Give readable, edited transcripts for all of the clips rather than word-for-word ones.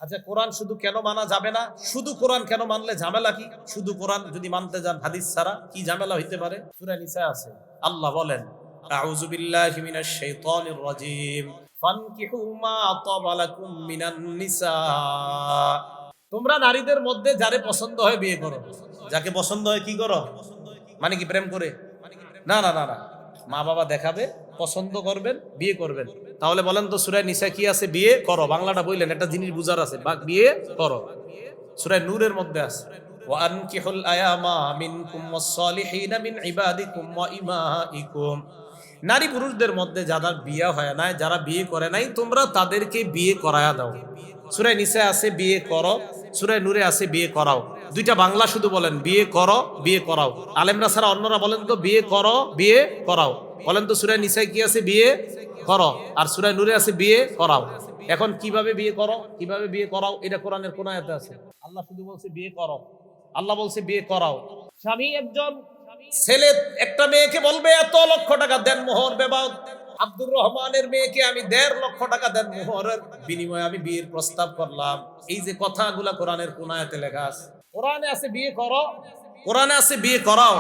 আচ্ছা, কোরআন শুধু কেন মানা যাবে না? শুধু কোরআন কেন মানলে ঝামেলা কি? শুধু কোরআন যদি মানতে যান হাদিস ছাড়া কি ঝামেলা হইতে পারে? সূরা নিসা আছে, আল্লাহ বলেন, আউযু বিল্লাহি মিনাশ শাইতানির রাজীম, ফানকিহু মা তাবা লাকুম মিনান নিসা। তোমরা নারীদের মধ্যে যারে পছন্দ হয় বিয়ে করো। যাকে পছন্দ হয় কি করো? মানে কি প্রেম করে? না না না না, মা বাবা দেখাবে, পছন্দ করবেন, বিয়ে করবেন। তাহলে বলেন তো সূরা নিসা কি আছে? বিয়ে করো। বাংলাটা বললেন, একটা জিনিস বুঝার আছে, বিয়ে করো। সূরা নূরের মধ্যে আছে, ওয়া আনকিহুল আয়ামা মিনকুম ওয়াস-সালিহিনা মিন ইবাদিকুম ওয়া ইমাইকুম। নারী পুরুষদের মধ্যে যারা বিয়ে হয় নাই, যারা বিয়ে করে নাই, তোমরা তাদেরকে বিয়ে করায়া দাও। সূরা নিসা আছে বিয়ে করো, সূরা নূরে আছে বিয়ে করাও। দুইটা বাংলা শুধু বলেন, বিয়ে করো, বিয়ে করাও। আলেমরা ছাড়া অন্যরা বলেন তো বিয়ে করো, বিয়ে করাও। বলেন তো সূরা নিসায় কি আছে? বিয়ে করো। আর সূরা নূরে আছে বিয়ে করাও। এখন কিভাবে বিয়ে করো, কিভাবে বিয়ে করাও, এটা কোরআনের কোন আয়াতে আছে? আল্লাহ শুধু বলছে বিয়ে করো, আল্লাহ বলছে বিয়ে করাও। স্বামী একজন ছেলে একটা মেয়েকে বলবে এত লক্ষ টাকা দেন মোহর বেবাও। আব্দুর রহমানের মেয়েকে আমি 1.5 লক্ষ টাকা দেন মোহরের বিনিময়ে আমি বিয়ের প্রস্তাব করলাম। এই যে কথাগুলা কোরআনের কোন আয়াতে লেখা আছে? কোরআনে আছে বিয়ে করো, কোরআনে আছে বিয়ে করাও।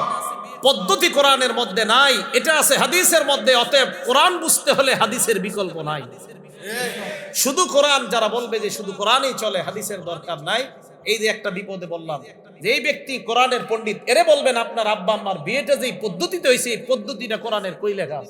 পদ্ধতি কোরআনের মধ্যে নাই, এটা আছে হাদিসের মধ্যে। অতএব কোরআন বুঝতে হলে হাদিসের বিকল্প নাই। শুধু কোরআন যারা বলবে যে শুধু কোরআনই চলে, হাদিসের দরকার নাই, এই যে একটা বিপদে বললাম, যে এই ব্যক্তি কোরআনের পণ্ডিত, এরে বলবেন আপনার আব্বা আম্মার বিয়েটা যেই পদ্ধতিতে হয়েছে, এই পদ্ধতিটা কোরআনের কই লেখা আছে?